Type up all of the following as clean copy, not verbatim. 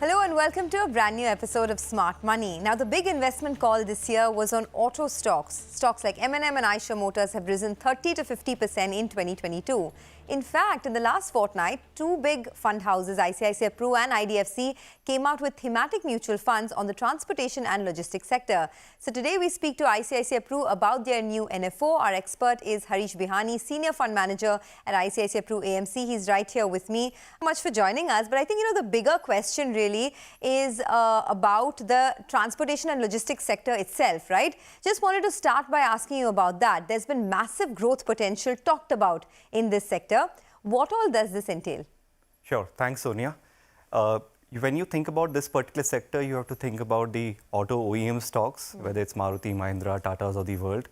Hello and welcome to a brand new episode of Smart Money. Now, the big investment call this year was on auto stocks. Stocks like M&M and Eicher Motors have risen 30 to 50% in 2022. In fact, in the last fortnight, two big fund houses, ICICI Pru and IDFC, came out with thematic mutual funds on the transportation and logistics sector. So today we speak to ICICI Pru about their new NFO. Our expert is Harish Bihani, Senior Fund Manager at ICICI Pru AMC. He's right here with me. Thank you much for joining us. But I think, the bigger question really is about the transportation and logistics sector itself, right? Just wanted to start by asking you about that. There's been massive growth potential talked about in this sector. What all does this entail? Sure. Thanks, Sonia. When you think about this particular sector, you have to think about the auto OEM stocks, whether it's Maruti, Mahindra, Tatas of the world.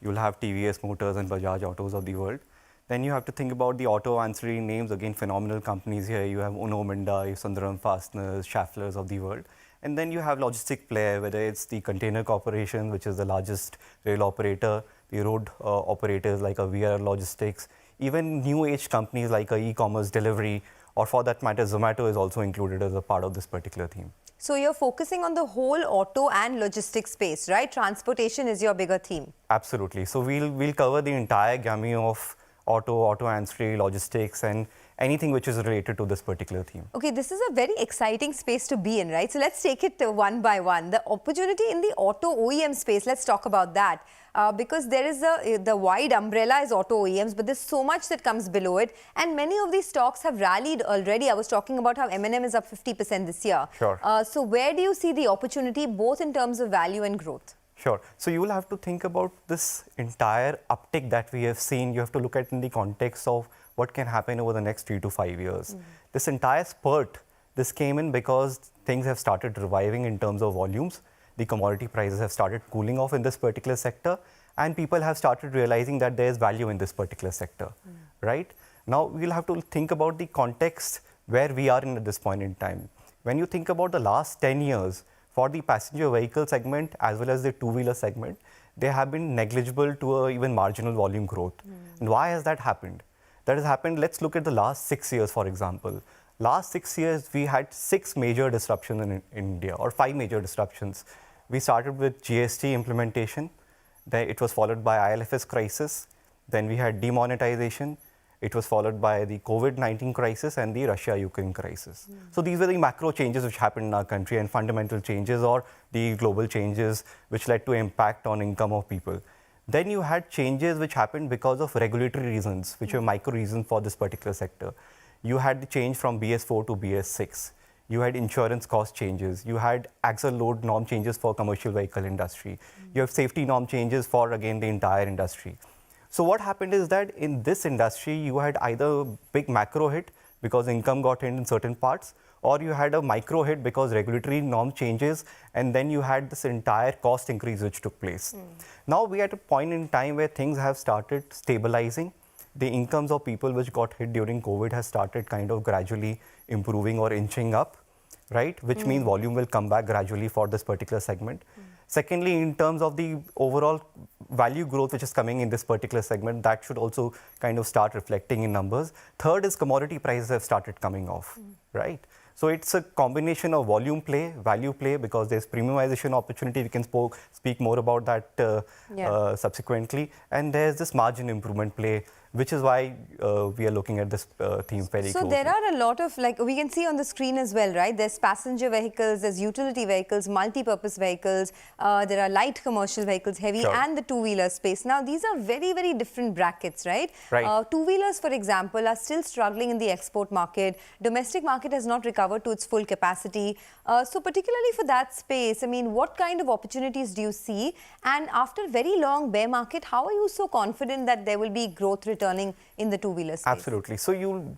You'll have TVS Motors and Bajaj Autos of the world. Then you have to think about the auto ancillary names, again, phenomenal companies here. You have Uno Minda, Sundaram Fasteners, Schaefflers of the world. And then you have logistic player, whether it's the Container Corporation, which is the largest rail operator, the road operators like a VR Logistics, even new age companies like a e-commerce delivery, or for that matter, Zomato is also included as a part of this particular theme. So you're focusing on the whole auto and logistics space, right? Transportation is your bigger theme. Absolutely. So we'll cover the entire gamut of auto ancillary, logistics, and anything which is related to this particular theme. Okay, this is a very exciting space to be in, right? So let's take it one by one. The opportunity in the auto OEM space, let's talk about that. Because there is the wide umbrella is auto OEMs, but there's so much that comes below it. And many of these stocks have rallied already. I was talking about how M&M is up 50% this year. Sure. So where do you see the opportunity, both in terms of value and growth? Sure. So you will have to think about this entire uptick that we have seen. You have to look at it in the context of what can happen over the next 3 to 5 years. This entire spurt, this came in because things have started reviving in terms of volumes. The commodity prices have started cooling off in this particular sector, and people have started realizing that there is value in this particular sector, right? Now, we'll have to think about the context where we are in at this point in time. When you think about the last 10 years, for the passenger vehicle segment as well as the two-wheeler segment, they have been negligible to even marginal volume growth. And why has that happened? That has happened, let's look at the last 6 years, for example. Last 6 years, we had 6 major disruptions in India, or 5 major disruptions. We started with GST implementation, then it was followed by IL&FS crisis, then we had demonetization, it was followed by the COVID-19 crisis and the Russia-Ukraine crisis. So these were the macro changes which happened in our country, and fundamental changes or the global changes which led to impact on income of people. Then you had changes which happened because of regulatory reasons, which were micro reasons for this particular sector. You had the change from BS4 to BS6. You had insurance cost changes. You had axle load norm changes for commercial vehicle industry. You have safety norm changes for, again, the entire industry. So what happened is that in this industry, you had either a big macro hit because income got hit in certain parts, or you had a micro hit because regulatory norm changes, and then you had this entire cost increase which took place. Now we are at a point in time where things have started stabilizing. The incomes of people which got hit during COVID has started kind of gradually improving or inching up, right? Which means volume will come back gradually for this particular segment. Secondly, in terms of the overall value growth which is coming in this particular segment, that should also kind of start reflecting in numbers. Third is commodity prices have started coming off, right? So it's a combination of volume play, value play, because there's premiumization opportunity. We can speak more about that subsequently. And there's this margin improvement play, which is why we are looking at this theme very closely. So there are a lot of, like we can see on the screen as well, right? There's passenger vehicles, there's utility vehicles, multi-purpose vehicles, there are light commercial vehicles, heavy, and the two-wheeler space. Now, these are very, very different brackets, right? Right. Two-wheelers, for example, are still struggling in the export market. Domestic market has not recovered to its full capacity. So particularly for that space, I mean, what kind of opportunities do you see? And after very long bear market, how are you so confident that there will be growth returning in the two-wheeler space? Absolutely. So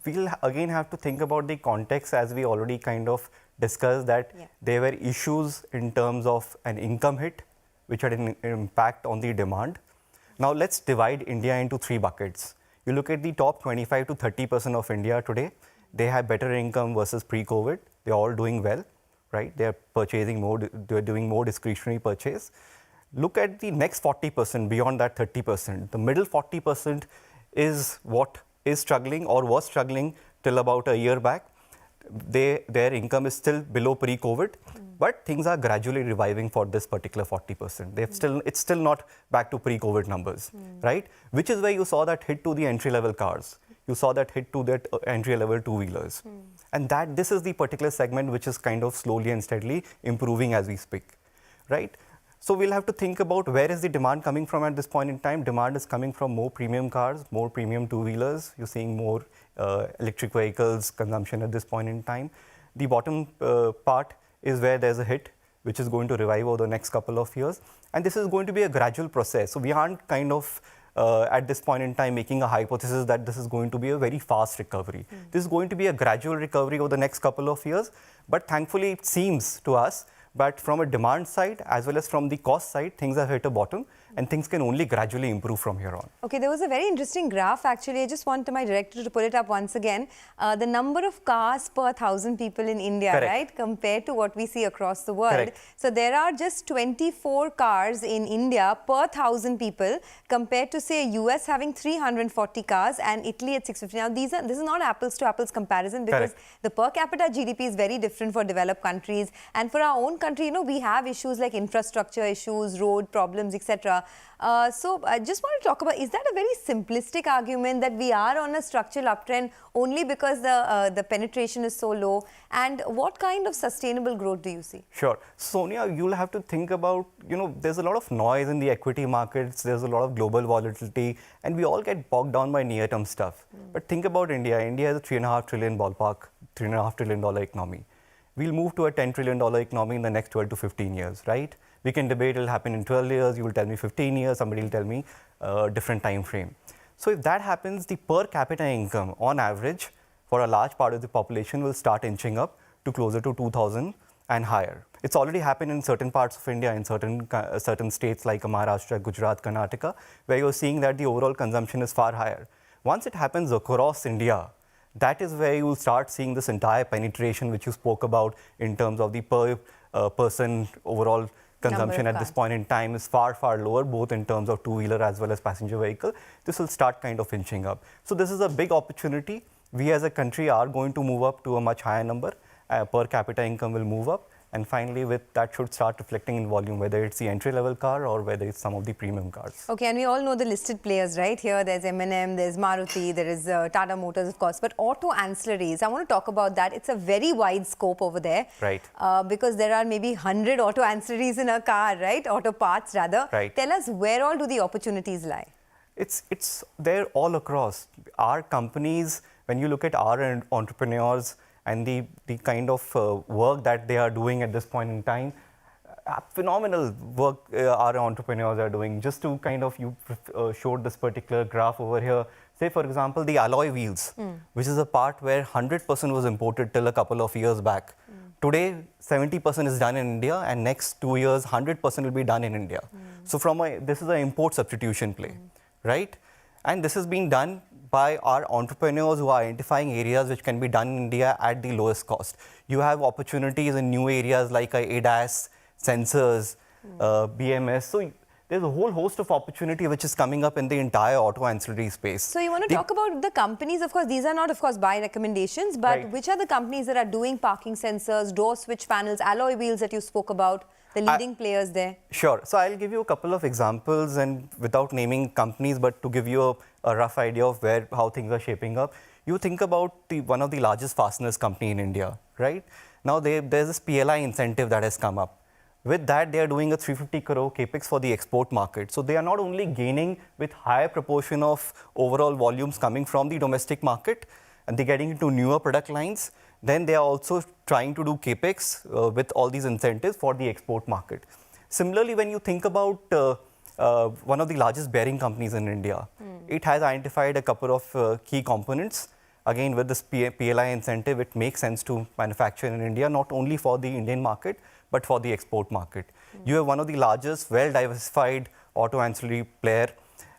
we'll again have to think about the context, as we already kind of discussed, that there were issues in terms of an income hit, which had an impact on the demand. Now let's divide India into 3 buckets. You look at the top 25 to 30% of India today, they have better income versus pre-COVID. They're all doing well, right? They're purchasing more, they're doing more discretionary purchase. Look at the next 40%, beyond that 30%. The middle 40% is what is struggling or was struggling till about a year back. their income is still below pre-COVID, but things are gradually reviving for this particular 40%. It's still not back to pre-COVID numbers, right? Which is where you saw that hit to the entry-level cars. You saw that hit to that entry-level two-wheelers. And this is the particular segment which is kind of slowly and steadily improving as we speak, right? So we'll have to think about where is the demand coming from at this point in time. Demand is coming from more premium cars, more premium two-wheelers. You're seeing more electric vehicles consumption at this point in time. The bottom part is where there's a hit, which is going to revive over the next couple of years. And this is going to be a gradual process. So we aren't kind of at this point in time making a hypothesis that this is going to be a very fast recovery. This is going to be a gradual recovery over the next couple of years. But thankfully, it seems to us, but from a demand side as well as from the cost side, things have hit a bottom and things can only gradually improve from here on. Okay, there was a very interesting graph actually. I just want my director to pull it up once again. The number of cars per 1,000 people in India, Correct. right, compared to what we see across the world. Correct. So there are just 24 cars in India per 1,000 people compared to say US having 340 cars and Italy at 650. Now this is not apples to apples comparison because Correct. the per capita GDP is very different for developed countries, and for our own country, you know, we have issues like infrastructure issues, road problems, etc. So I just want to talk about, is that a very simplistic argument that we are on a structural uptrend only because the penetration is so low? And what kind of sustainable growth do you see? Sure. Sonia, you'll have to think about, you know, there's a lot of noise in the equity markets, there's a lot of global volatility, and we all get bogged down by near-term stuff. But think about India. India is a $3.5 trillion ballpark, $3.5 trillion economy. We'll move to a $10 trillion economy in the next 12 to 15 years, right? We can debate it'll happen in 12 years, you will tell me 15 years, somebody will tell me a different time frame. So if that happens, the per capita income on average for a large part of the population will start inching up to closer to 2,000 and higher. It's already happened in certain parts of India, in certain states like Maharashtra, Gujarat, Karnataka, where you're seeing that the overall consumption is far higher. Once it happens across India, that is where you will start seeing this entire penetration which you spoke about in terms of the per person overall consumption at this point in time is far, far lower, both in terms of two-wheeler as well as passenger vehicle. This will start kind of inching up. So this is a big opportunity. We as a country are going to move up to a much higher number. Per capita income will move up. And finally, with that should start reflecting in volume, whether it's the entry-level car or whether it's some of the premium cars. Okay, and we all know the listed players, right? Here, there's M&M, there's Maruti, there is Tata Motors, of course. But auto ancillaries, I want to talk about that. It's a very wide scope over there. Right. Because there are maybe 100 auto ancillaries in a car, right? Auto parts, rather. Right. Tell us, where all do the opportunities lie? It's there all across. Our companies, when you look at our entrepreneurs, and the kind of work that they are doing at this point in time, phenomenal work our entrepreneurs are doing. Just to kind of, you showed this particular graph over here. Say, for example, the alloy wheels, which is a part where 100% was imported till a couple of years back. Today, 70% is done in India, and next 2 years, 100% will be done in India. So this is an import substitution play, right? And this is being done by our entrepreneurs who are identifying areas which can be done in India at the lowest cost. You have opportunities in new areas like ADAS, sensors, BMS. So there's a whole host of opportunity which is coming up in the entire auto ancillary space. So you want to talk about the companies, of course, these are not, of course, by recommendations, but right. Which are the companies that are doing parking sensors, door switch panels, alloy wheels that you spoke about? The leading players there? Sure. So I'll give you a couple of examples, and without naming companies, but to give you a rough idea of how things are shaping up. You think about one of the largest fasteners company in India, right? Now there's this PLI incentive that has come up. With that, they are doing a 350 crore capex for the export market. So they are not only gaining with higher proportion of overall volumes coming from the domestic market, and they're getting into newer product lines. Then they are also trying to do capex with all these incentives for the export market. Similarly, when you think about one of the largest bearing companies in India, it has identified a couple of key components. Again, with this PLI incentive, it makes sense to manufacture in India, not only for the Indian market, but for the export market. You have one of the largest, well-diversified auto ancillary player.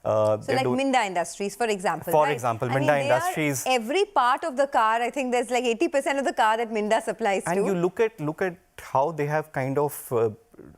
So like Minda Industries, for example. For example, Minda Industries. Every part of the car, I think there's like 80% of the car that Minda supplies to. And you look at how they have kind of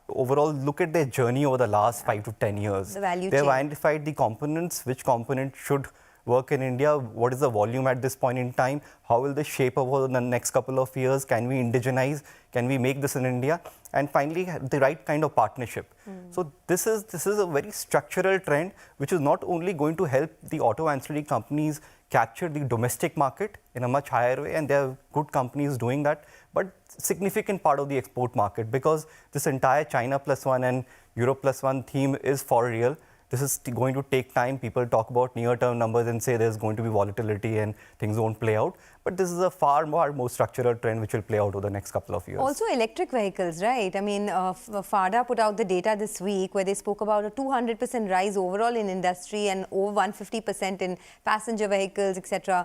overall look at their journey over the last 5 to 10 years. The value They've chain. identified the components, which component should work in India? What is the volume at this point in time? How will this shape over the next couple of years? Can we indigenize? Can we make this in India? And finally, the right kind of partnership. So this is a very structural trend, which is not only going to help the auto ancillary companies capture the domestic market in a much higher way, and there are good companies doing that, but significant part of the export market, because this entire China plus one and Europe plus one theme is for real. This is going to take time. People talk about near-term numbers and say there's going to be volatility and things won't play out. But this is a far more structural trend which will play out over the next couple of years. Also electric vehicles, right? I mean, FADA put out the data this week where they spoke about a 200% rise overall in industry and over 150% in passenger vehicles, etc.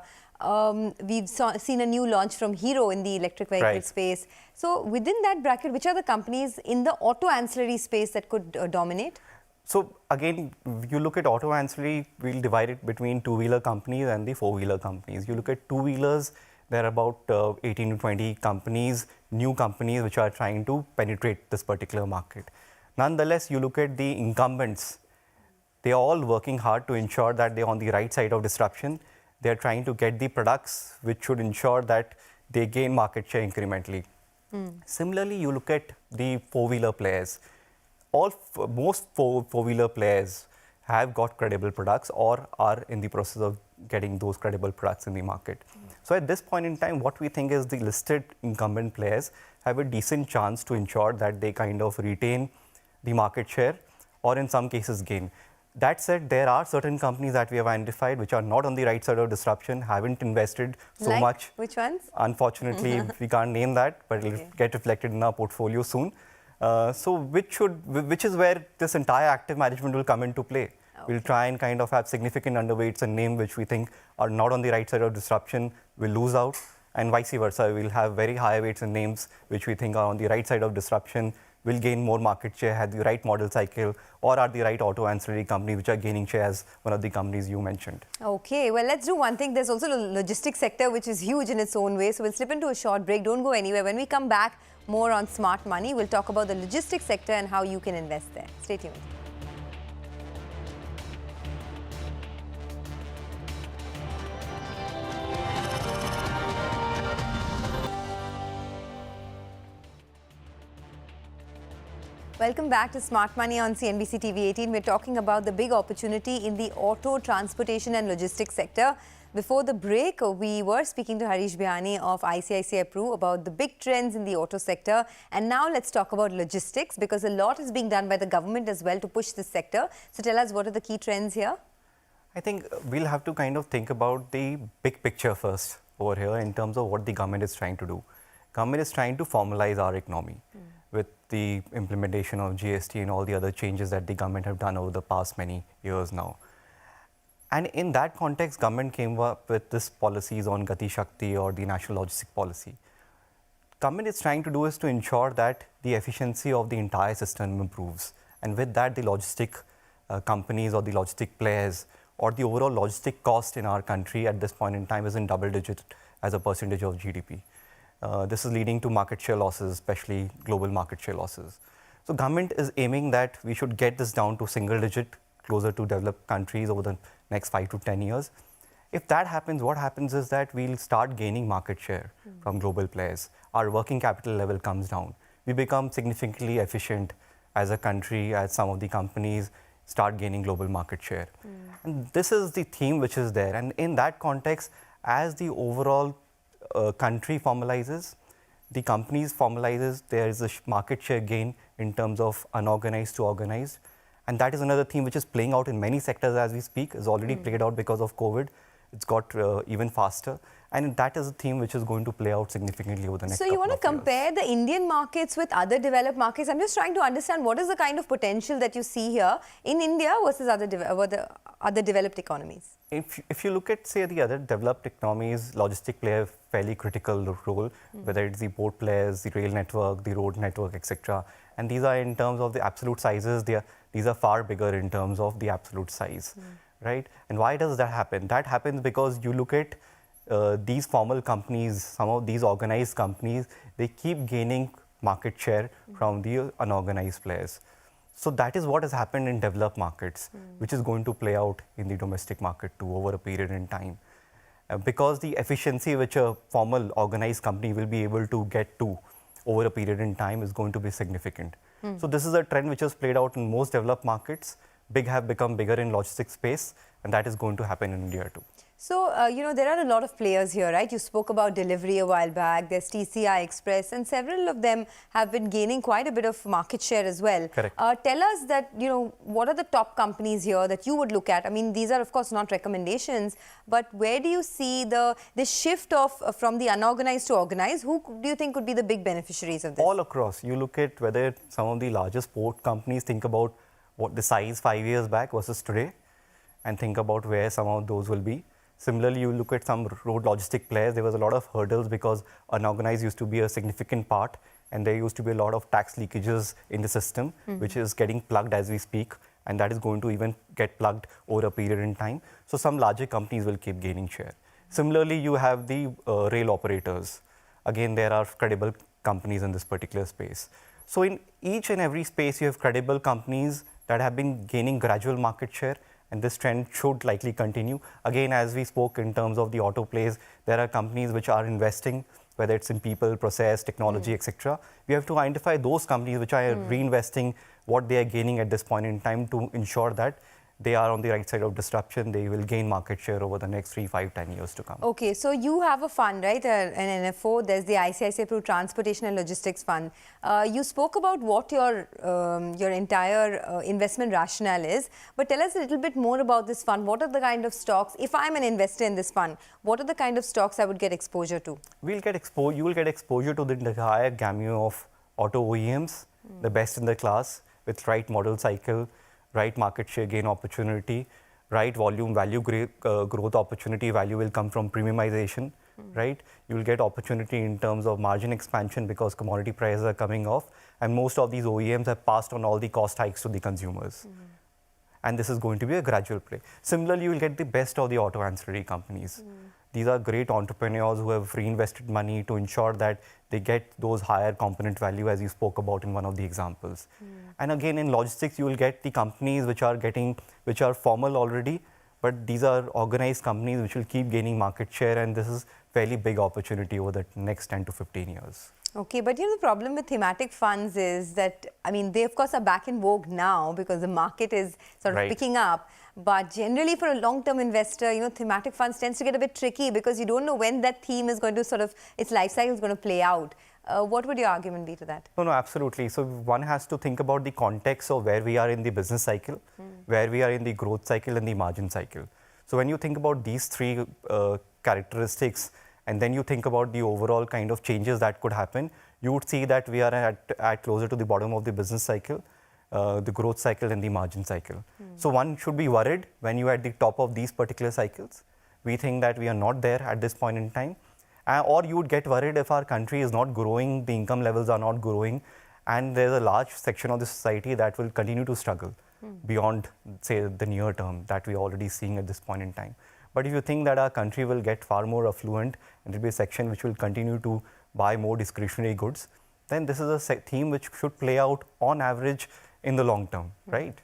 We've seen a new launch from Hero in the electric vehicle space. So within that bracket, which are the companies in the auto ancillary space that could dominate? So again, you look at auto ancillary, we'll divide it between two-wheeler companies and the four-wheeler companies. You look at two-wheelers, there are about 18 to 20 companies, new companies, which are trying to penetrate this particular market. Nonetheless, you look at the incumbents, they are all working hard to ensure that they're on the right side of disruption. They're trying to get the products which should ensure that they gain market share incrementally. Similarly, you look at the four-wheeler players. Most four-wheeler players have got credible products or are in the process of getting those credible products in the market. So at this point in time, what we think is the listed incumbent players have a decent chance to ensure that they kind of retain the market share or in some cases gain. That said, there are certain companies that we have identified which are not on the right side of disruption, haven't invested so much. Which ones? Unfortunately, we can't name that, but it will get reflected in our portfolio soon. So which is where this entire active management will come into play. We'll try and kind of have significant underweights and name which we think are not on the right side of disruption will lose out, and vice versa. We'll have very high weights and names which we think are on the right side of disruption, will gain more market share, have the right model cycle, or are the right auto ancillary company which are gaining share, as one of the companies you mentioned. Okay, well, let's do one thing. There's also the logistics sector, which is huge in its own way. So we'll slip into a short break. Don't go anywhere. When we come back, more on smart money. We'll talk about the logistics sector and how you can invest there. Stay tuned. Welcome back to Smart Money on CNBC TV18. We're talking about the big opportunity in the auto, transportation and logistics sector. Before the break, we were speaking to Harish Bihani of ICICI Pru about the big trends in the auto sector. And now let's talk about logistics, because a lot is being done by the government as well to push this sector. So tell us, what are the key trends here? I think we'll have to kind of think about the big picture first over here in terms of what the government is trying to do. Government is trying to formalize our economy with the implementation of GST and all the other changes that the government have done over the past many years now. And in that context, government came up with this policies on Gati Shakti or the national logistic policy. Government is trying to do is to ensure that the efficiency of the entire system improves. And with that, the logistic companies or the logistic players or the overall logistic cost in our country at this point in time is in double digit as a percentage of GDP. This is leading to market share losses, especially global market share losses. So government is aiming that we should get this down to single digit, closer to developed countries over the next 5 to 10 years. If that happens, what happens is that we'll start gaining market share from global players. Our working capital level comes down. We become significantly efficient as a country, as some of the companies start gaining global market share. And this is the theme which is there. And in that context, as the overall country formalizes, the companies formalizes, there is a market share gain in terms of unorganized to organized. And that is another theme which is playing out in many sectors as we speak. It's already played out because of COVID. It's got even faster. And that is a theme which is going to play out significantly over the next couple of years. So you want to compare the Indian markets with other developed markets. I'm just trying to understand what is the kind of potential that you see here in India versus other developed economies. If you look at, say, the other developed economies, logistic play a fairly critical role, whether it's the port players, the rail network, the road network, etc. And these are in terms of the absolute sizes, these are far bigger in terms of the absolute size, right? And why does that happen? That happens because you look at these formal companies, some of these organized companies, they keep gaining market share from the unorganized players. So that is what has happened in developed markets, which is going to play out in the domestic market too over a period in time. Because the efficiency which a formal organized company will be able to get to over a period in time is going to be significant. So this is a trend which has played out in most developed markets. Big have become bigger in logistics space, and that is going to happen in India too. So, there are a lot of players here, right? You spoke about delivery a while back. There's TCI Express, and several of them have been gaining quite a bit of market share as well. Correct. Tell us that, what are the top companies here that you would look at? I mean, these are, of course, not recommendations, but where do you see this shift from the unorganized to organized? Who do you think could be the big beneficiaries of this? All across. You look at whether some of the largest port companies, think about what the size 5 years back versus today, and think about where some of those will be. Similarly, you look at some road logistic players, there was a lot of hurdles because unorganized used to be a significant part, and there used to be a lot of tax leakages in the system, which is getting plugged as we speak, and that is going to even get plugged over a period in time. So some larger companies will keep gaining share. Similarly, you have the rail operators. Again, there are credible companies in this particular space. So in each and every space, you have credible companies that have been gaining gradual market share, and this trend should likely continue. Again, as we spoke in terms of the auto plays, there are companies which are investing, whether it's in people, process, technology, etc. We have to identify those companies which are reinvesting what they are gaining at this point in time to ensure that they are on the right side of disruption. They will gain market share over the next 3, 5, 10 years to come. Okay, so you have a fund, right? An NFO. There's the ICICI Prudential Transportation and Logistics Fund. You spoke about what your entire investment rationale is, but tell us a little bit more about this fund. What are the kind of stocks? If I'm an investor in this fund, what are the kind of stocks I would get exposure to? You will get exposure to the entire gamut of auto OEMs, the best in the class, with right model cycle, right market share gain opportunity, right volume value growth opportunity. Value will come from premiumization, right? You will get opportunity in terms of margin expansion because commodity prices are coming off, and most of these OEMs have passed on all the cost hikes to the consumers. And this is going to be a gradual play. Similarly, you will get the best of the auto ancillary companies. These are great entrepreneurs who have reinvested money to ensure that they get those higher component value, as you spoke about in one of the examples. And again, in logistics, you will get the companies which are formal already, but these are organized companies which will keep gaining market share, and this is fairly big opportunity over the next 10 to 15 years. Okay, but the problem with thematic funds is that, they of course are back in vogue now because the market is sort of picking up. But generally for a long-term investor, thematic funds tends to get a bit tricky because you don't know when that theme is going to its life cycle is going to play out. What would your argument be to that? No, absolutely. So one has to think about the context of where we are in the business cycle, where we are in the growth cycle and the margin cycle. So when you think about these three characteristics, and then you think about the overall kind of changes that could happen, you would see that we are at closer to the bottom of the business cycle, the growth cycle and the margin cycle. So one should be worried when you are at the top of these particular cycles. We think that we are not there at this point in time. Or you would get worried if our country is not growing, the income levels are not growing, and there's a large section of the society that will continue to struggle beyond, say, the near term that we are already seeing at this point in time. But if you think that our country will get far more affluent and there will be a section which will continue to buy more discretionary goods, then this is a theme which should play out on average in the long term, right?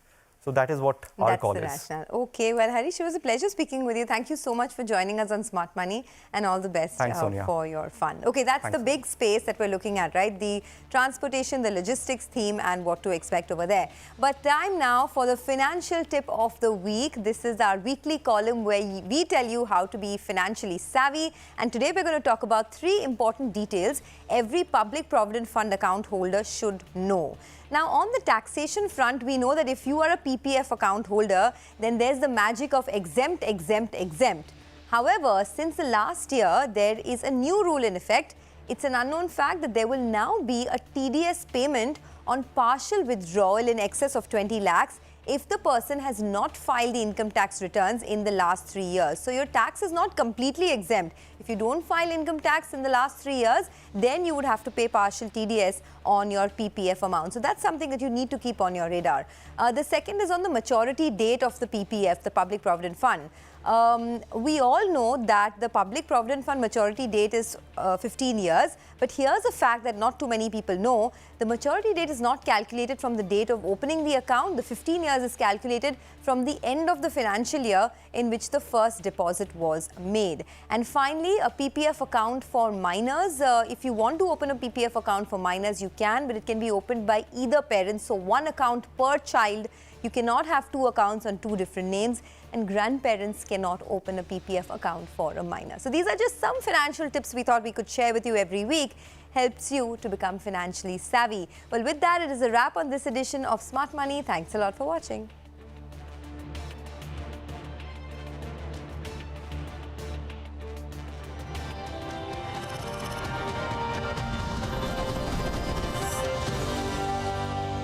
So that is what our call is. That's the rationale. Okay, well, Harish, it was a pleasure speaking with you. Thank you so much for joining us on Smart Money, and all the best for your fund. Okay, that's the big space that we're looking at, right? The transportation, the logistics theme, and what to expect over there. But time now for the financial tip of the week. This is our weekly column where we tell you how to be financially savvy. And today we're going to talk about 3 important details every public provident fund account holder should know. Now, on the taxation front, we know that if you are a PPF account holder, then there's the magic of exempt, exempt, exempt. However, since the last year, there is a new rule in effect. It's an unknown fact that there will now be a TDS payment on partial withdrawal in excess of 20 lakhs if the person has not filed the income tax returns in the last 3 years. So your tax is not completely exempt. If you don't file income tax in the last 3 years, then you would have to pay partial TDS on your PPF amount. So that's something that you need to keep on your radar. The second is on the maturity date of the PPF, the Public Provident Fund. We all know that the Public Provident Fund maturity date is 15 years. But here's a fact that not too many people know. The maturity date is not calculated from the date of opening the account. The 15 years is calculated from the end of the financial year in which the first deposit was made. And finally, a PPF account for minors. If you want to open a PPF account for minors, you can, but it can be opened by either parent. So one account per child. You cannot have two accounts on two different names, and grandparents cannot open a PPF account for a minor. So these are just some financial tips we thought we could share with you every week. Helps you to become financially savvy. Well, with that, it is a wrap on this edition of Smart Money. Thanks a lot for watching.